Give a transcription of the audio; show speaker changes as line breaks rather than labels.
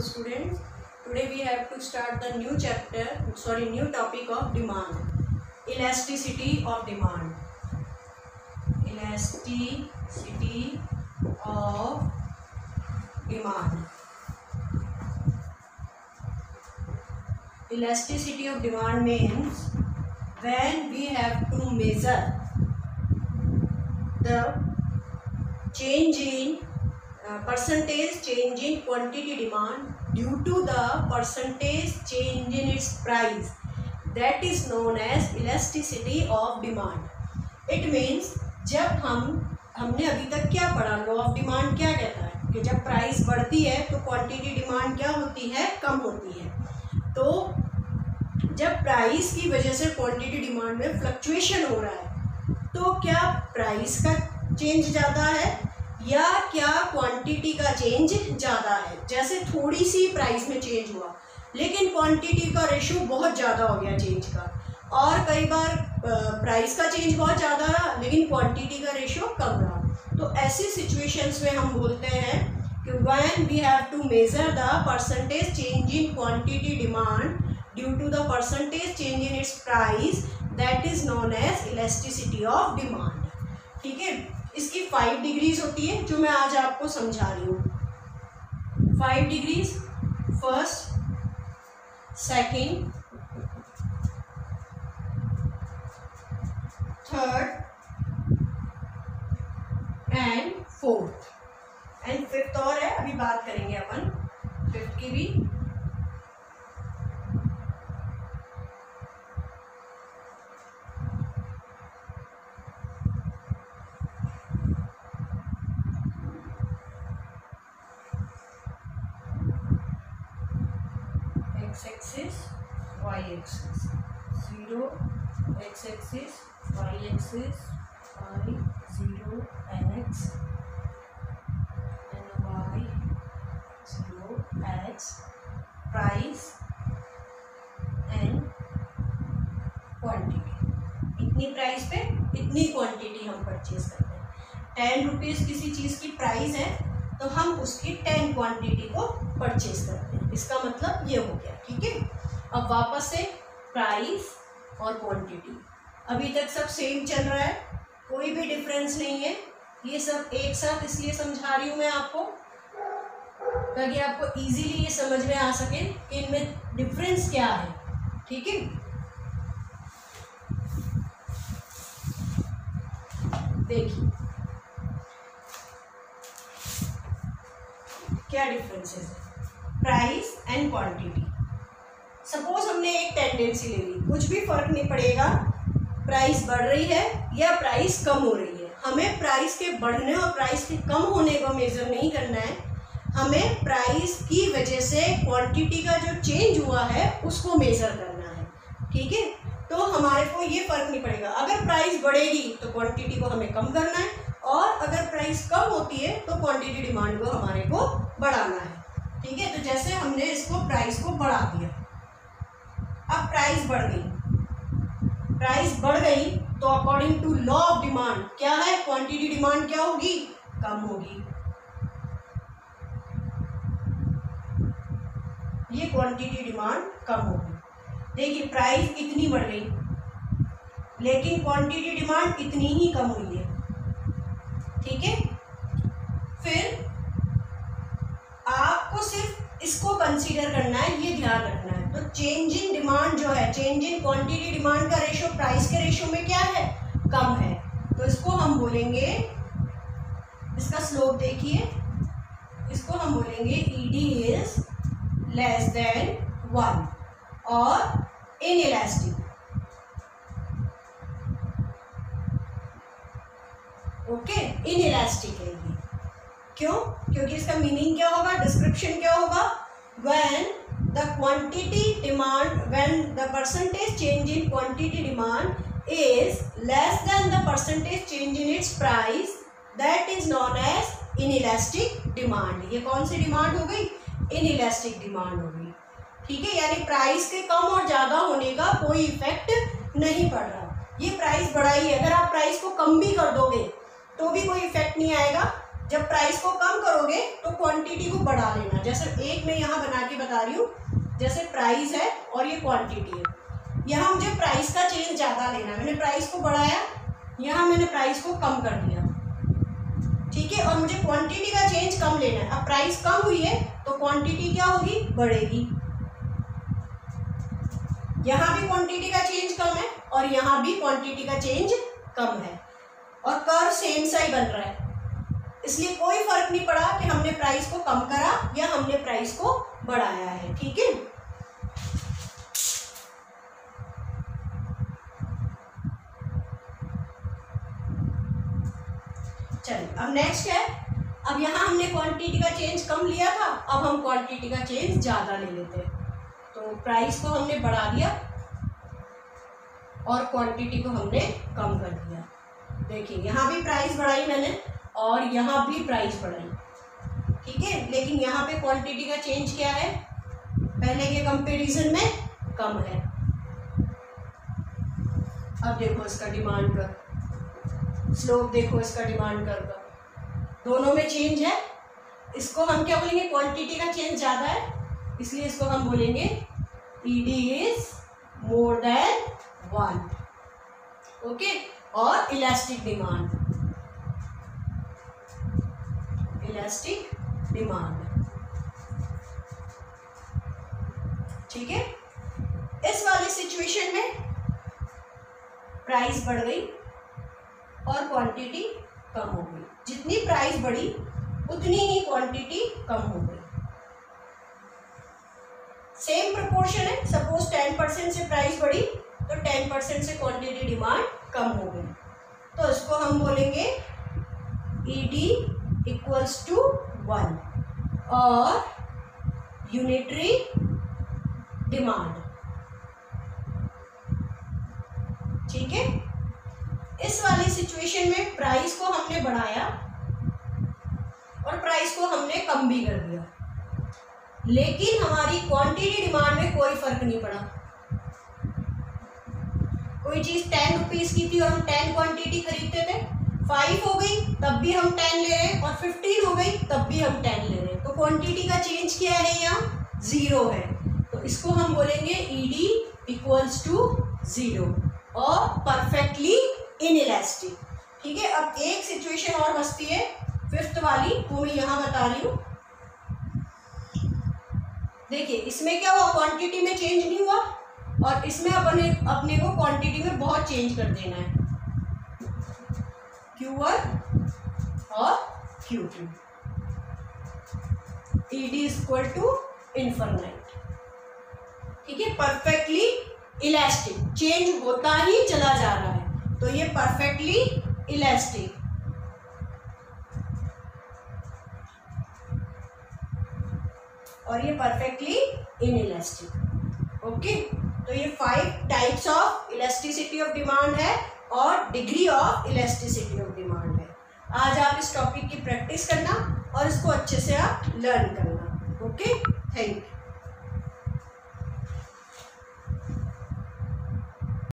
students. Today we have to start the new topic of demand. Elasticity of demand. Elasticity of demand. Elasticity of demand means when we have to measure the change in percentage change in quantity demand due to the percentage change in its price, that is known as elasticity of demand. It means जब हमने अभी तक क्या पढ़ा, law of demand क्या कहता है कि जब प्राइस बढ़ती है तो क्वांटिटी डिमांड क्या होती है, कम होती है. तो जब प्राइस की वजह से क्वांटिटी डिमांड में फ्लक्चुएशन हो रहा है तो क्या प्राइस का चेंज ज़्यादा है या क्या क्वांटिटी का चेंज ज़्यादा है. जैसे थोड़ी सी प्राइस में चेंज हुआ लेकिन क्वांटिटी का रेशो बहुत ज़्यादा हो गया चेंज का, और कई बार प्राइस का चेंज बहुत ज़्यादा रहा लेकिन क्वांटिटी का रेशो कम रहा. तो ऐसी सिचुएशंस में हम बोलते हैं कि when we have to measure the percentage change in quantity demand due to the percentage change in its price, that is known as elasticity of demand. ठीक है, इसकी 5 डिग्रीज होती है जो मैं आज आपको समझा रही हूँ. 5 degrees, first, second, third and fourth and fifth और है, अभी बात करेंगे अपन फिफ्थ की भी. X axis, Y axis, 0 X axis, Y axis, I 0 X and Y 0 X, price and quantity. इतनी प्राइस पे इतनी क्वांटिटी हम परचेज करते हैं. 10 रुपीज़ किसी चीज़ की प्राइस है तो हम उसकी 10 क्वांटिटी को परचेज करते हैं. इसका मतलब ये हो गया. ठीक है, अब वापस से प्राइस और क्वांटिटी, अभी तक सब सेम चल रहा है, कोई भी डिफरेंस नहीं है. ये सब एक साथ इसलिए समझा रही हूँ मैं आपको ताकि आपको इजीली ये समझ में आ सके कि इनमें डिफरेंस क्या है. ठीक है, देखिए क्या डिफरेंसेस है. Price and quantity. सपोज हमने एक टेंडेंसी ले ली, कुछ भी फर्क नहीं पड़ेगा प्राइस बढ़ रही है या प्राइस कम हो रही है. हमें प्राइस के बढ़ने और प्राइस के कम होने को मेजर नहीं करना है, हमें प्राइस की वजह से क्वांटिटी का जो चेंज हुआ है उसको मेजर करना है. ठीक है, तो हमारे को ये फर्क नहीं पड़ेगा. अगर प्राइस बढ़ेगी तो क्वांटिटी को हमें कम करना है, और अगर प्राइस कम होती है तो क्वांटिटी डिमांड को हमारे को बढ़ाना है. ठीक है, तो जैसे हमने इसको प्राइस को बढ़ा दिया, अब प्राइस बढ़ गई. प्राइस बढ़ गई तो according to law of demand क्या है, क्वांटिटी डिमांड क्या होगी, कम होगी. ये क्वांटिटी डिमांड कम होगी. देखिए प्राइस इतनी बढ़ गई लेकिन क्वांटिटी डिमांड इतनी ही कम हुई है. ठीक है, फिर आपको सिर्फ इसको कंसीडर करना है, ये ध्यान रखना है. तो चेंज इन डिमांड जो है, चेंज इन क्वांटिटी डिमांड का रेशो प्राइस के रेशो में क्या है, कम है. तो इसको हम बोलेंगे, इसका स्लोप देखिए, इसको हम बोलेंगे ईडी इज लेस देन 1 और इनइलास्टिक. ओके, इनइलास्टिक है ये. क्यों? क्योंकि इसका मीनिंग क्या होगा, डिस्क्रिप्शन क्या होगा, when the quantity demand, when the percentage change in quantity demand is less than the percentage change in its price, that is known as inelastic demand. ये कौन सी डिमांड हो गई, इनइलास्टिक डिमांड हो गई. ठीक है, यानी प्राइस के कम और ज़्यादा होने का कोई इफेक्ट नहीं पड़ रहा. ये प्राइस बढ़ाई है, अगर आप प्राइस को कम भी कर दोगे तो भी कोई इफेक्ट नहीं आएगा, जब प्राइस को कम करोगे तो क्वांटिटी को बढ़ा लेना। जैसे एक मैं यहाँ बना के बता रही हूँ, जैसे प्राइस है और ये क्वांटिटी है, यहाँ मुझे प्राइस का चेंज ज़्यादा लेना है, मैंने प्राइस को बढ़ाया, यहाँ मैंने प्राइस को कम कर दिया, ठीक है, और मुझे क्वांटिटी का चेंज कम लेना है। अब प्राइस कम हुई है तो क्वांटिटी क्या होगी, बढ़ेगी। यहाँ भी क्वांटिटी का चेंज कम है और यहाँ भी क्वांटिटी का चेंज कम है, और कर्व सेम सा ही बन रहा है, इसलिए कोई फर्क नहीं पड़ा कि हमने प्राइस को कम करा या हमने प्राइस को बढ़ाया है। ठीक है, चलिए अब नेक्स्ट है, अब यहाँ हमने क्वांटिटी का चेंज कम लिया था, अब हम क्वांटिटी का चेंज ज़्यादा ले लेते हैं। तो प्राइस को हमने बढ़ा दिया और क्वांटिटी को हमने कम कर दिया। देखिए यहाँ भी प्राइस बढ़ाई मैंने और यहाँ भी प्राइस बढ़ाई, ठीक है, लेकिन यहाँ पे क्वांटिटी का चेंज क्या है, पहले के कंपैरिजन में कम है। अब देखो इसका डिमांड कर स्लोप, देखो इसका डिमांड कर का दोनों में चेंज है। इसको हम क्या बोलेंगे, क्वांटिटी का चेंज ज़्यादा है, इसलिए इसको हम बोलेंगे ED is more than 1, okay. और इलास्टिक डिमांड, इलास्टिक डिमांड, ठीक है। इस वाली सिचुएशन में प्राइस बढ़ गई और क्वांटिटी कम हो गई, जितनी प्राइस बढ़ी उतनी ही क्वांटिटी कम हो गई। सेम प्रोपोर्शन है, सपोज 10% से प्राइस बढ़ी तो 10% से क्वांटिटी डिमांड कम हो गई, तो इसको हम बोलेंगे ED इक्वल्स टू 1 और यूनिटरी डिमांड, ठीक है। इस वाली सिचुएशन में प्राइस को हमने बढ़ाया और प्राइस को हमने कम भी कर दिया, लेकिन हमारी क्वांटिटी डिमांड में कोई फर्क नहीं पड़ा। कोई चीज 10 रुपीज की थी और हम 10 क्वांटिटी खरीदते थे, 5 हो गई तब भी हम 10 ले रहे हैं और 15 हो गई तब भी हम 10 ले रहे हैं, तो क्वांटिटी का चेंज क्या है, यहाँ 0 है, तो इसको हम बोलेंगे ED इक्वल्स टू 0 और परफेक्टली इनइलास्टिक, ठीक है। अब एक सिचुएशन और बचती है, फिफ्थ वाली, वो मैं यहाँ बता रही हूँ। देखिए इसमें क्या हुआ, क्वांटिटी में चेंज नहीं हुआ और इसमें अपने को क्वांटिटी में बहुत चेंज कर देना है, Q1 और Q2, ED equal to infinite, ठीक है। परफेक्टली इलास्टिक, चेंज होता ही चला जा रहा है, तो ये परफेक्टली इलास्टिक, और ये परफेक्टली इनइलास्टिक, ओके। तो ये 5 types of elasticity of demand है और degree of elasticity of demand है। आज आप इस टॉपिक की प्रैक्टिस करना और इसको अच्छे से आप लर्न करना, ओके। Thank you.